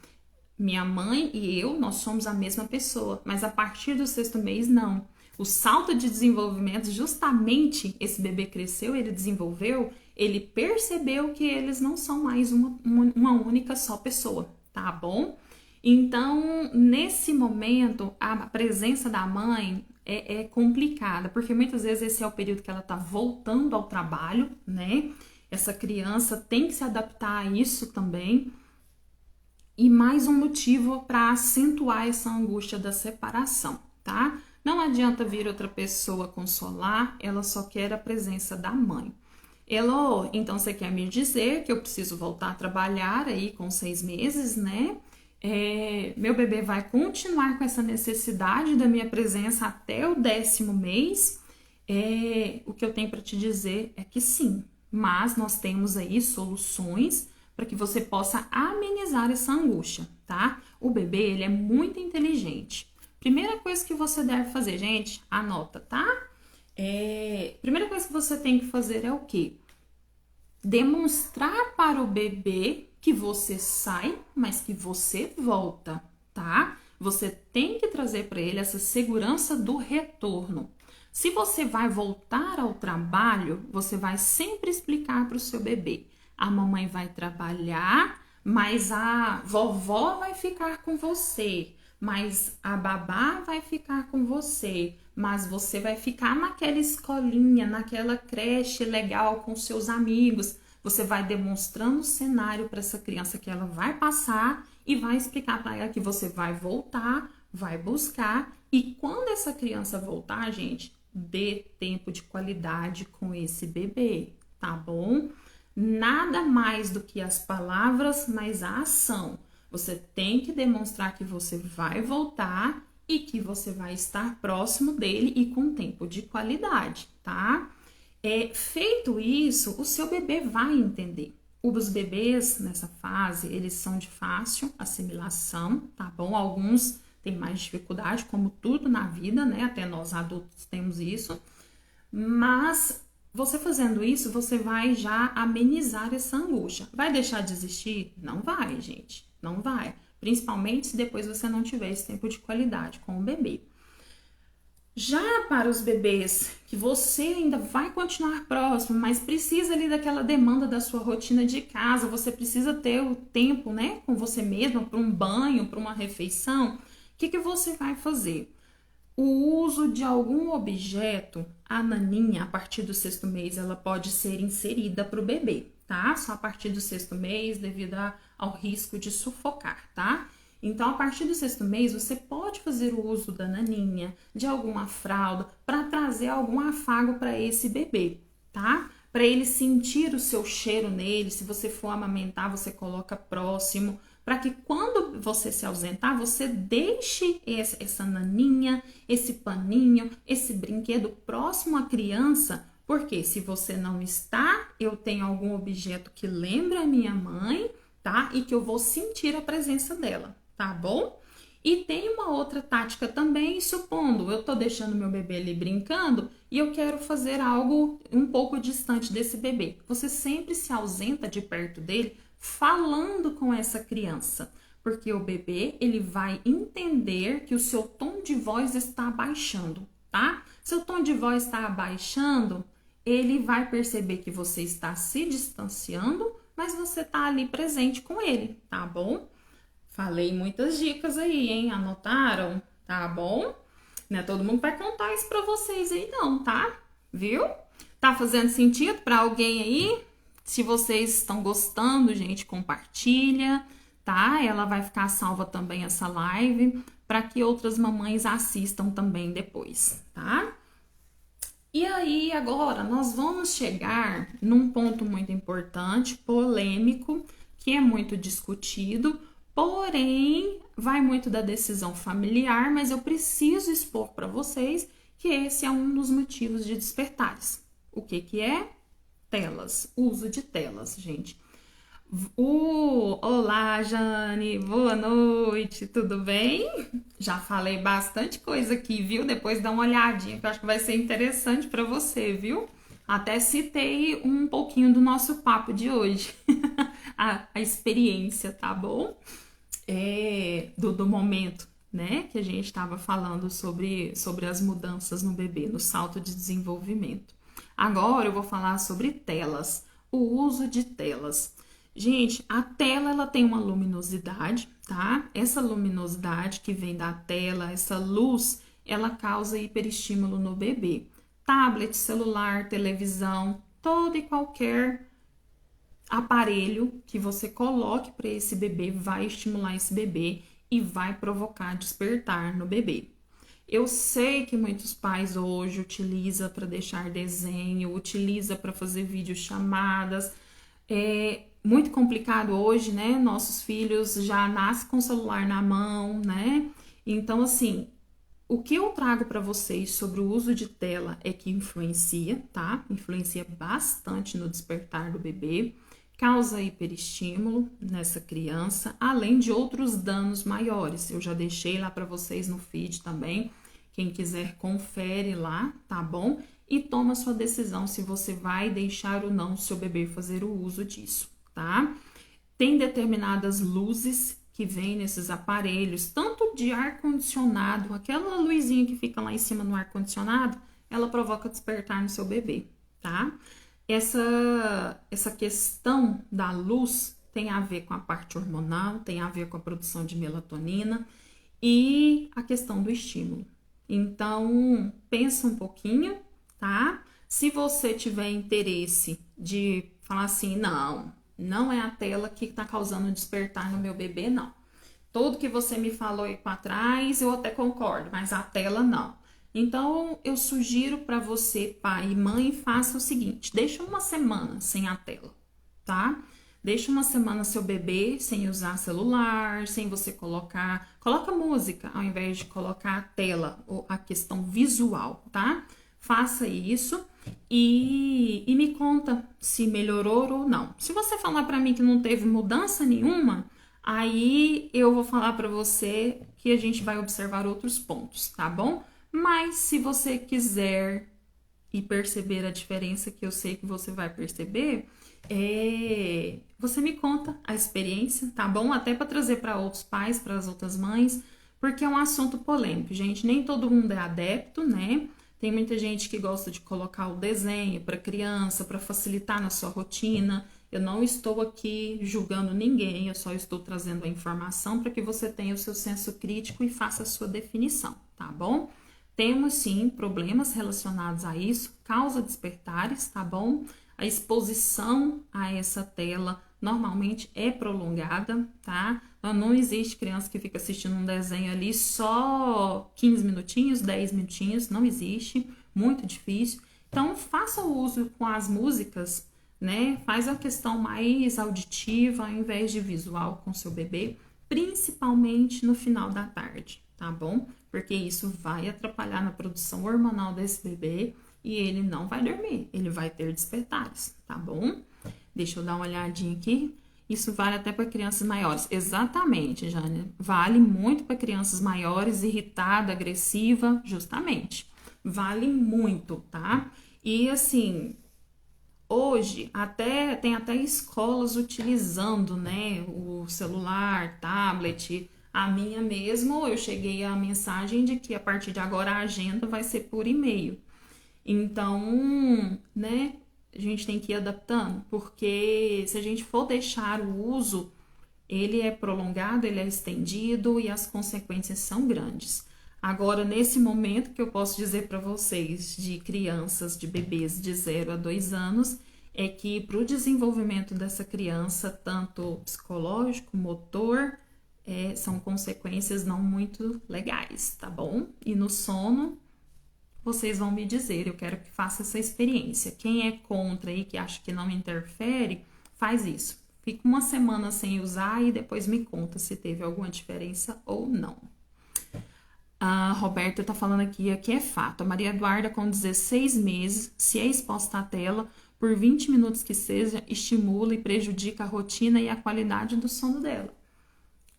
minha mãe e eu, nós somos a mesma pessoa, mas a partir do 6º mês, não. O salto de desenvolvimento, justamente esse bebê cresceu, ele desenvolveu, ele percebeu que eles não são mais uma única só pessoa, tá bom? Então, nesse momento, a presença da mãe é complicada, porque muitas vezes esse é o período que ela tá voltando ao trabalho, né? Essa criança tem que se adaptar a isso também. E mais um motivo para acentuar essa angústia da separação, tá? Não adianta vir outra pessoa consolar, ela só quer a presença da mãe. Elô, então você quer me dizer que eu preciso voltar a trabalhar aí com 6 meses, né? Meu bebê vai continuar com essa necessidade da minha presença até o 10º mês? O que eu tenho para te dizer é que sim, mas nós temos aí soluções para que você possa amenizar essa angústia, tá? O bebê, ele é muito inteligente. Primeira coisa que você deve fazer, gente, anota, tá? Primeira coisa que você tem que fazer é o quê? Demonstrar para o bebê que você sai, mas que você volta, tá? Você tem que trazer para ele essa segurança do retorno. Se você vai voltar ao trabalho, você vai sempre explicar para o seu bebê: a mamãe vai trabalhar, mas a vovó vai ficar com você, mas a babá vai ficar com você, mas você vai ficar naquela escolinha, naquela creche legal com seus amigos. Você vai demonstrando o cenário para essa criança que ela vai passar e vai explicar para ela que você vai voltar, vai buscar, e quando essa criança voltar, gente, dê tempo de qualidade com esse bebê, tá bom? Nada mais do que as palavras, mas a ação. Você tem que demonstrar que você vai voltar e que você vai estar próximo dele e com tempo de qualidade, tá? Feito isso, o seu bebê vai entender. Os bebês nessa fase, eles são de fácil assimilação, tá bom? Alguns têm mais dificuldade, como tudo na vida, né? Até nós adultos temos isso. Mas você fazendo isso, você vai já amenizar essa angústia. Vai deixar de existir? Não vai, gente. Não vai. Principalmente se depois você não tiver esse tempo de qualidade com o bebê. Já para os bebês que você ainda vai continuar próximo, mas precisa ali daquela demanda da sua rotina de casa, você precisa ter o tempo, né, com você mesmo, para um banho, para uma refeição, o que você vai fazer? O uso de algum objeto, a naninha, a partir do 6º mês, ela pode ser inserida para o bebê, tá? Só a partir do 6º mês, devido ao risco de sufocar, tá? Então, a partir do 6º mês, você pode fazer o uso da naninha, de alguma fralda, para trazer algum afago para esse bebê, tá? Para ele sentir o seu cheiro nele, se você for amamentar, você coloca próximo, para que quando você se ausentar, você deixe essa naninha, esse paninho, esse brinquedo próximo à criança, porque se você não está, eu tenho algum objeto que lembra a minha mãe, tá? E que eu vou sentir a presença dela, tá bom? E tem uma outra tática também, supondo eu tô deixando meu bebê ali brincando e eu quero fazer algo um pouco distante desse bebê. Você sempre se ausenta de perto dele, falando com essa criança, porque o bebê, ele vai entender que o seu tom de voz está abaixando, tá? Seu tom de voz está abaixando, ele vai perceber que você está se distanciando, mas você tá ali presente com ele, tá bom? Falei muitas dicas aí, hein? Anotaram? Tá bom? Não é todo mundo vai contar isso pra vocês aí não, tá? Viu? Tá fazendo sentido pra alguém aí? Se vocês estão gostando, gente, compartilha, tá? Ela vai ficar salva também essa live para que outras mamães assistam também depois, tá? E aí, agora, nós vamos chegar num ponto muito importante, polêmico, que é muito discutido, porém, vai muito da decisão familiar, mas eu preciso expor para vocês que esse é um dos motivos de despertares. O que é? Telas, uso de telas, gente. Olá, Jane, boa noite, tudo bem? Já falei bastante coisa aqui, viu? Depois dá uma olhadinha, que eu acho que vai ser interessante para você, viu? Até citei um pouquinho do nosso papo de hoje, a experiência, tá bom? Do momento, né? Que a gente estava falando sobre as mudanças no bebê, no salto de desenvolvimento. Agora eu vou falar sobre telas, o uso de telas. Gente, a tela ela tem uma luminosidade, tá? Essa luminosidade que vem da tela, essa luz, ela causa hiperestímulo no bebê. Tablet, celular, televisão, todo e qualquer aparelho que você coloque para esse bebê vai estimular esse bebê e vai provocar despertar no bebê. Eu sei que muitos pais hoje utilizam para deixar desenho, utiliza para fazer videochamadas. É muito complicado hoje, né? Nossos filhos já nascem com o celular na mão, né? Então, assim, o que eu trago para vocês sobre o uso de tela é que influencia, tá? Influencia bastante no despertar do bebê, causa hiperestímulo nessa criança, além de outros danos maiores. Eu já deixei lá para vocês no feed também. Quem quiser, confere lá, tá bom? E toma sua decisão se você vai deixar ou não o seu bebê fazer o uso disso, tá? Tem determinadas luzes que vêm nesses aparelhos, tanto de ar-condicionado, aquela luzinha que fica lá em cima no ar-condicionado, ela provoca despertar no seu bebê, tá? Essa questão da luz tem a ver com a parte hormonal, tem a ver com a produção de melatonina e a questão do estímulo. Então, pensa um pouquinho, tá? Se você tiver interesse de falar assim, não é a tela que tá causando despertar no meu bebê, não. Tudo que você me falou aí para trás, eu até concordo, mas a tela não. Então, eu sugiro para você, pai e mãe, faça o seguinte, deixa uma semana sem a tela, tá? Deixa uma semana seu bebê sem usar celular, sem você coloca música, ao invés de colocar a tela, ou a questão visual, tá? Faça isso e me conta se melhorou ou não. Se você falar para mim que não teve mudança nenhuma, aí eu vou falar para você que a gente vai observar outros pontos, tá bom? Mas se você quiser e perceber a diferença, que eu sei que você vai perceber, você me conta a experiência, tá bom? Até para trazer para outros pais, para as outras mães, porque é um assunto polêmico, gente. Nem todo mundo é adepto, né? Tem muita gente que gosta de colocar o desenho para criança, para facilitar na sua rotina. Eu não estou aqui julgando ninguém, eu só estou trazendo a informação para que você tenha o seu senso crítico e faça a sua definição, tá bom? Temos sim problemas relacionados a isso, causa despertares, tá bom? A exposição a essa tela normalmente é prolongada, tá? Não existe criança que fica assistindo um desenho ali só 15 minutinhos, 10 minutinhos, não existe, muito difícil. Então, faça o uso com as músicas, né? Faz a questão mais auditiva ao invés de visual com seu bebê, principalmente no final da tarde, tá bom? Porque isso vai atrapalhar na produção hormonal desse bebê e ele não vai dormir, ele vai ter despertares, tá bom? Deixa eu dar uma olhadinha aqui. Isso vale até para crianças maiores. Exatamente, Jane. Vale muito para crianças maiores, irritada, agressiva, justamente. Vale muito, tá? E assim, hoje tem até escolas utilizando, né, o celular, tablet. A minha mesmo, eu cheguei à mensagem de que a partir de agora a agenda vai ser por e-mail. Então, né, a gente tem que ir adaptando, porque se a gente for deixar o uso, ele é prolongado, ele é estendido e as consequências são grandes. Agora, nesse momento que eu posso dizer para vocês de crianças, de bebês de 0 a 2 anos, é que para o desenvolvimento dessa criança, tanto psicológico, motor, são consequências não muito legais, tá bom? E no sono, vocês vão me dizer, eu quero que faça essa experiência. Quem é contra e que acha que não interfere, faz isso. Fica uma semana sem usar e depois me conta se teve alguma diferença ou não. A Roberta tá falando aqui é fato. A Maria Eduarda, com 16 meses, se é exposta à tela, por 20 minutos que seja, estimula e prejudica a rotina e a qualidade do sono dela.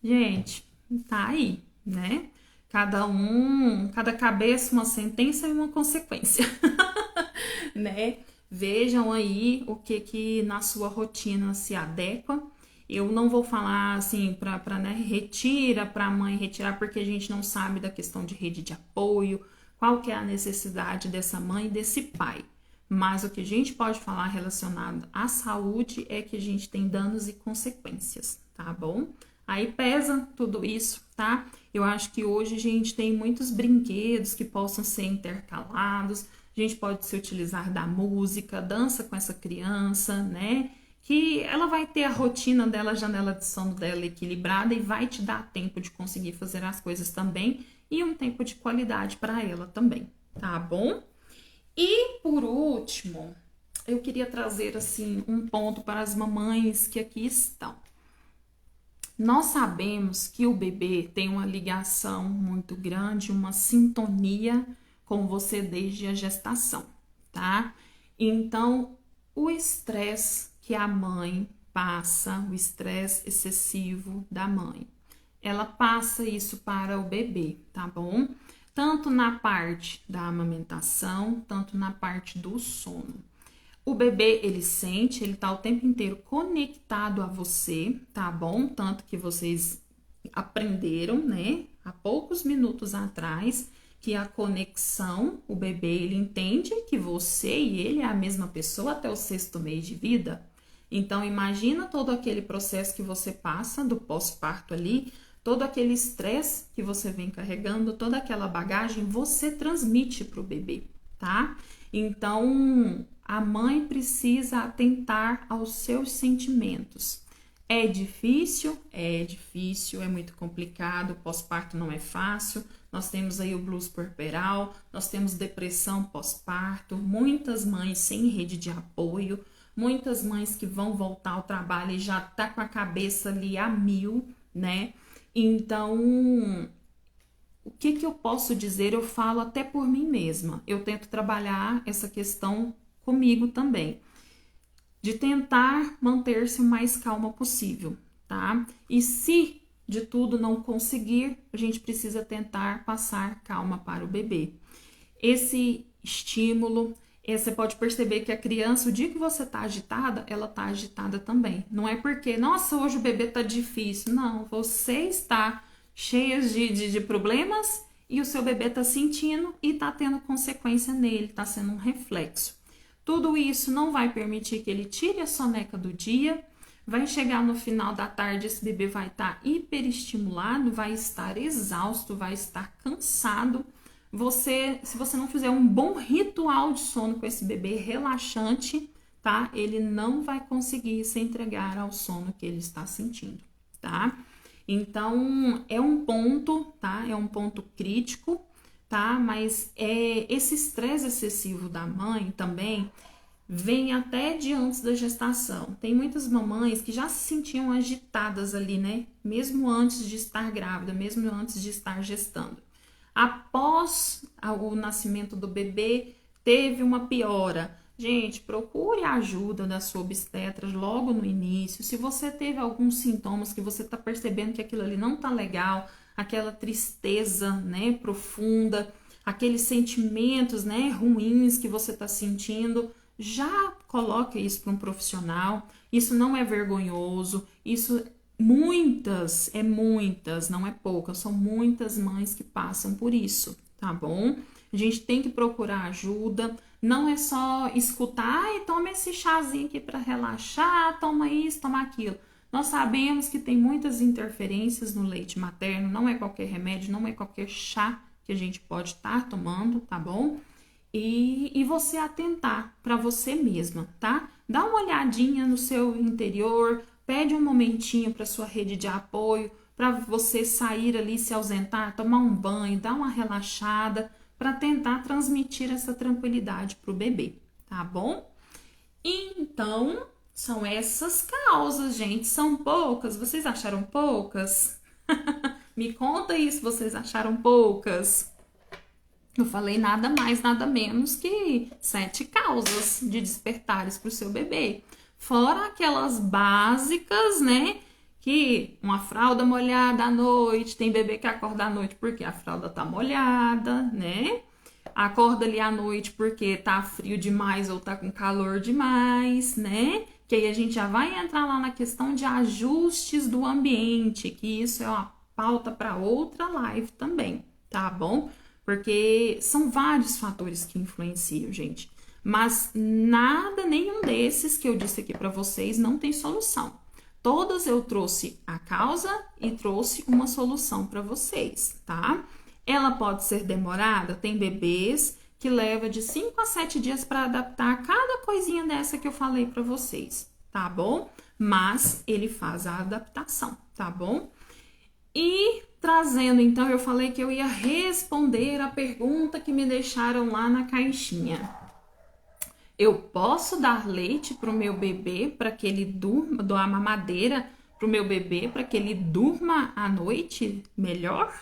Gente, tá aí, né? Cada cabeça uma sentença e uma consequência, né? Vejam aí o que na sua rotina se adequa. Eu não vou falar assim para né, retira para a mãe retirar, porque a gente não sabe da questão de rede de apoio, qual que é a necessidade dessa mãe e desse pai. Mas o que a gente pode falar relacionado à saúde é que a gente tem danos e consequências, tá bom? Aí pesa tudo isso, tá? Eu acho que hoje a gente tem muitos brinquedos que possam ser intercalados, a gente pode se utilizar da música, dança com essa criança, né? Que ela vai ter a rotina dela, a janela de sono dela equilibrada e vai te dar tempo de conseguir fazer as coisas também e um tempo de qualidade para ela também, tá bom? E por último, eu queria trazer assim um ponto para as mamães que aqui estão. Nós sabemos que o bebê tem uma ligação muito grande, uma sintonia com você desde a gestação, tá? Então, o estresse que a mãe passa, o estresse excessivo da mãe, ela passa isso para o bebê, tá bom? Tanto na parte da amamentação, tanto na parte do sono. O bebê, ele sente, ele tá o tempo inteiro conectado a você, tá bom? Tanto que vocês aprenderam, né, há poucos minutos atrás, que a conexão, o bebê, ele entende que você e ele é a mesma pessoa até o 6º mês de vida. Então, imagina todo aquele processo que você passa do pós-parto ali, todo aquele estresse que você vem carregando, toda aquela bagagem, você transmite para o bebê, tá? Então, a mãe precisa atentar aos seus sentimentos. É difícil, é muito complicado, o pós-parto não é fácil, nós temos aí o blues puerperal, nós temos depressão pós-parto, muitas mães sem rede de apoio, muitas mães que vão voltar ao trabalho e já tá com a cabeça ali a 1000, né? Então, o que que eu posso dizer? Eu falo até por mim mesma. Eu tento trabalhar essa questão comigo também, de tentar manter-se o mais calma possível, tá? E se de tudo não conseguir, a gente precisa tentar passar calma para o bebê. Esse estímulo, você pode perceber que a criança, o dia que você tá agitada, ela tá agitada também. Não é porque, nossa, hoje o bebê tá difícil. Não, você está cheia de problemas e o seu bebê tá sentindo e tá tendo consequência nele, tá sendo um reflexo. Tudo isso não vai permitir que ele tire a soneca do dia. Vai chegar no final da tarde, esse bebê vai estar hiperestimulado, vai estar exausto, vai estar cansado. Se você não fizer um bom ritual de sono com esse bebê relaxante, tá? Ele não vai conseguir se entregar ao sono que ele está sentindo, tá? Então, é um ponto, tá? É um ponto crítico, tá? Mas esse estresse excessivo da mãe também vem até de antes da gestação. Tem muitas mamães que já se sentiam agitadas ali, né? Mesmo antes de estar grávida, mesmo antes de estar gestando. Após o nascimento do bebê, teve uma piora. Gente, procure a ajuda da sua obstetra logo no início. Se você teve alguns sintomas que você está percebendo que aquilo ali não tá legal, aquela tristeza, né, profunda, aqueles sentimentos, né, ruins que você está sentindo, já coloque isso para um profissional. Isso não é vergonhoso, isso muitas, não é poucas, são muitas mães que passam por isso, tá bom? A gente tem que procurar ajuda, não é só escutar e toma esse chazinho aqui para relaxar, toma isso, toma aquilo. Nós sabemos que tem muitas interferências no leite materno, não é qualquer remédio, não é qualquer chá que a gente pode estar tomando, tá bom? E você atentar para você mesma, tá? Dá uma olhadinha no seu interior, pede um momentinho para sua rede de apoio, para você sair ali, se ausentar, tomar um banho, dar uma relaxada, para tentar transmitir essa tranquilidade para o bebê, tá bom? Então, são essas causas, gente. São poucas? Vocês acharam poucas? Me conta aí se vocês acharam poucas. Eu falei nada mais, nada menos que 7 causas de despertares para o seu bebê. Fora aquelas básicas, né? Que uma fralda molhada à noite, tem bebê que acorda à noite porque a fralda tá molhada, né? Acorda ali à noite porque tá frio demais ou tá com calor demais, né? Que aí a gente já vai entrar lá na questão de ajustes do ambiente, que isso é uma pauta para outra live também, tá bom? Porque são vários fatores que influenciam, gente. Mas nada, nenhum desses que eu disse aqui para vocês não tem solução. Todas eu trouxe a causa e trouxe uma solução para vocês, tá? Ela pode ser demorada, tem bebês que leva de 5 a 7 dias para adaptar a cada coisinha dessa que eu falei para vocês, tá bom? Mas ele faz a adaptação, tá bom? E trazendo, então, eu falei que eu ia responder a pergunta que me deixaram lá na caixinha. Eu posso dar leite para o meu bebê para que ele durma, dar mamadeira para o meu bebê para que ele durma à noite melhor?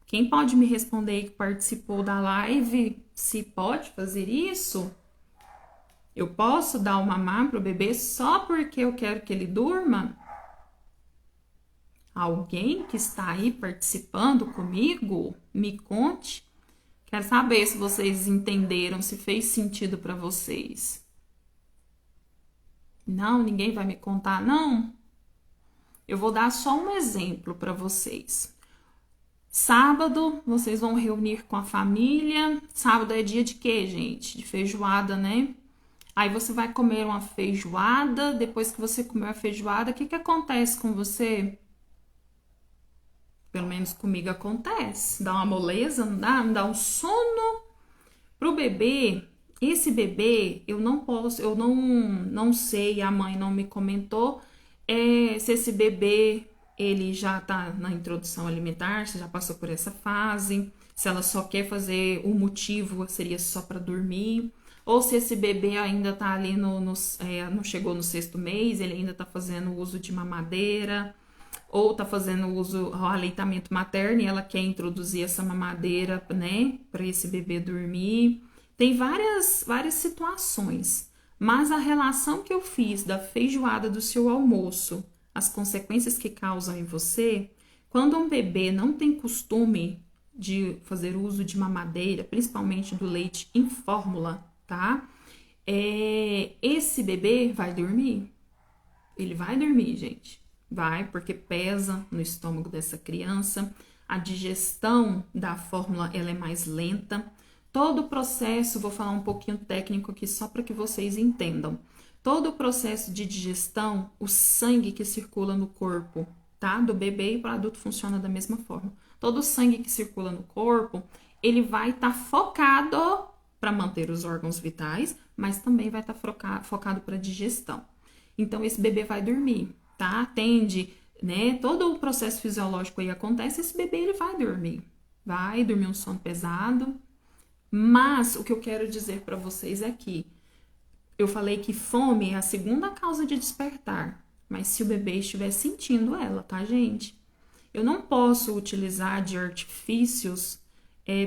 Quem pode me responder aí que participou da live se pode fazer isso? Eu posso dar o mamar para o bebê só porque eu quero que ele durma? Alguém que está aí participando comigo, me conte. Quero saber se vocês entenderam, se fez sentido para vocês. Não, ninguém vai me contar, não? Eu vou dar só um exemplo para vocês. Sábado, vocês vão reunir com a família. Sábado é dia de quê, gente? De feijoada, né? Aí você vai comer uma feijoada. Depois que você comer a feijoada, o que acontece com você? Pelo menos comigo acontece. Dá uma moleza, não dá? Não dá um sono. Pro bebê, esse bebê, eu não posso, eu não sei, a mãe não me comentou se esse bebê, ele já tá na introdução alimentar, se já passou por essa fase, se ela só quer fazer o motivo, seria só para dormir, ou se esse bebê ainda tá ali não chegou no 6º mês, ele ainda tá fazendo uso de mamadeira, ou tá fazendo uso ao aleitamento materno e ela quer introduzir essa mamadeira, né, para esse bebê dormir. Tem várias situações, mas a relação que eu fiz da feijoada do seu almoço, as consequências que causam em você, quando um bebê não tem costume de fazer uso de mamadeira, principalmente do leite em fórmula, tá? Esse bebê vai dormir. Ele vai dormir, gente. Vai, porque pesa no estômago dessa criança. A digestão da fórmula, ela é mais lenta. Todo o processo, vou falar um pouquinho técnico aqui só para que vocês entendam. Todo o processo de digestão, o sangue que circula no corpo, tá? Do bebê e para o adulto funciona da mesma forma. Todo o sangue que circula no corpo, ele vai estar focado para manter os órgãos vitais, mas também vai estar focado para digestão. Então, esse bebê vai dormir, tá? Atende, né? Todo o processo fisiológico aí acontece, esse bebê ele vai dormir um sono pesado. Mas o que eu quero dizer para vocês é que eu falei que fome é a segunda causa de despertar, mas se o bebê estiver sentindo ela, tá, gente? Eu não posso utilizar de artifícios,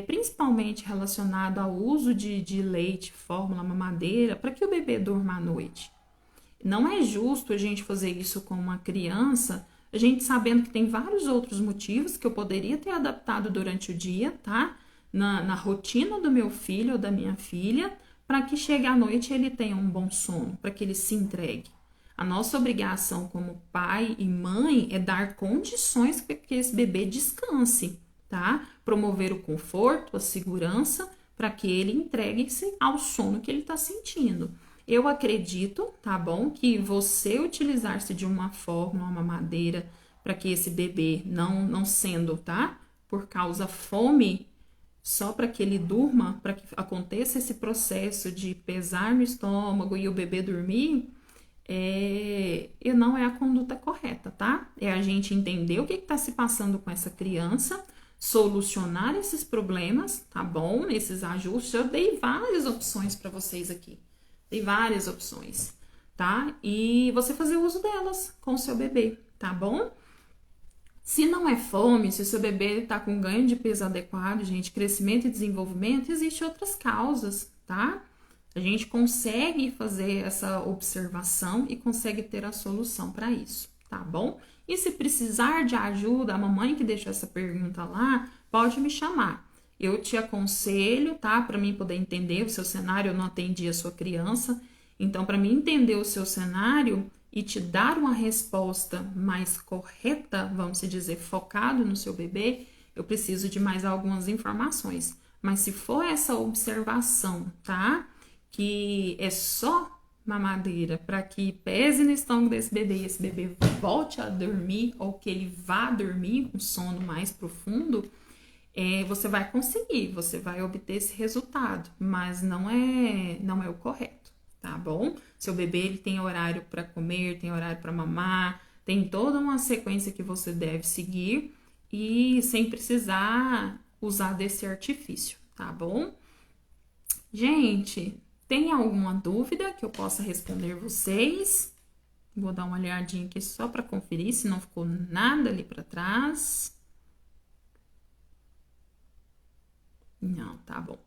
principalmente relacionado ao uso de leite, fórmula, mamadeira, para que o bebê durma à noite. Não é justo a gente fazer isso com uma criança, a gente sabendo que tem vários outros motivos que eu poderia ter adaptado durante o dia, tá? Na rotina do meu filho ou da minha filha, para que chegue à noite ele tenha um bom sono, para que ele se entregue. A nossa obrigação como pai e mãe é dar condições para que esse bebê descanse, tá? Promover o conforto, a segurança, para que ele entregue-se ao sono que ele está sentindo. Eu acredito, tá bom, que você utilizar-se de uma forma, uma mamadeira, para que esse bebê não sendo, tá? Por causa fome, só para que ele durma, para que aconteça esse processo de pesar no estômago e o bebê dormir, não é a conduta correta, tá? É a gente entender o que está se passando com essa criança, solucionar esses problemas, tá bom? Esses ajustes. Eu dei várias opções para vocês aqui. Dei várias opções, tá? E você fazer uso delas com o seu bebê, tá bom? Se não é fome, se o seu bebê tá com ganho de peso adequado, gente, crescimento e desenvolvimento, existem outras causas, tá? A gente consegue fazer essa observação e consegue ter a solução para isso, tá bom? E se precisar de ajuda, a mamãe que deixou essa pergunta lá, pode me chamar. Eu te aconselho, tá? Para mim poder entender o seu cenário, eu não atendi a sua criança. Então, para mim entender o seu cenário e te dar uma resposta mais correta, vamos dizer, focado no seu bebê, eu preciso de mais algumas informações. Mas se for essa observação, tá? Que é só mamadeira para que pese no estômago desse bebê e esse bebê volte a dormir ou que ele vá dormir com sono mais profundo, você vai conseguir, você vai obter esse resultado, mas não é o correto, tá bom? Seu bebê ele tem horário para comer, tem horário para mamar, tem toda uma sequência que você deve seguir e sem precisar usar desse artifício, tá bom? Gente, tem alguma dúvida que eu possa responder vocês? Vou dar uma olhadinha aqui só para conferir se não ficou nada ali para trás. Não, tá bom.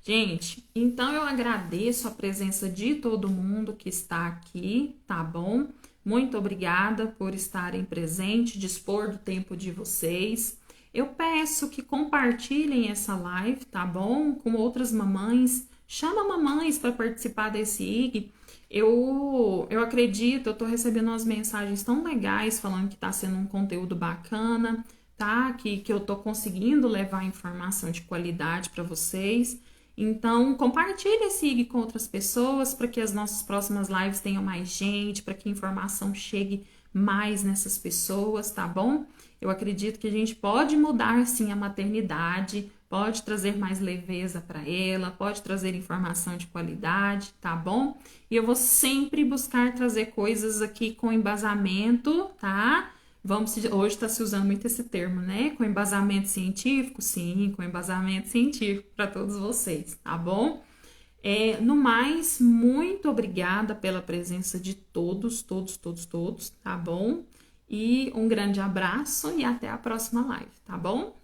Gente, então eu agradeço a presença de todo mundo que está aqui, tá bom? Muito obrigada por estarem presentes, dispor do tempo de vocês. Eu peço que compartilhem essa live, tá bom? Com outras mamães. Chama mamães para participar desse IG. Eu acredito, eu tô recebendo umas mensagens tão legais falando que tá sendo um conteúdo bacana, tá? Que eu tô conseguindo levar informação de qualidade para vocês. Então, compartilhe esse IG com outras pessoas para que as nossas próximas lives tenham mais gente, para que a informação chegue mais nessas pessoas, tá bom? Eu acredito que a gente pode mudar, sim, a maternidade, pode trazer mais leveza para ela, pode trazer informação de qualidade, tá bom? E eu vou sempre buscar trazer coisas aqui com embasamento, tá? Hoje está se usando muito esse termo, né? Com embasamento científico? Sim, com embasamento científico para todos vocês, tá bom? No mais, muito obrigada pela presença de todos, tá bom? E um grande abraço e até a próxima live, tá bom?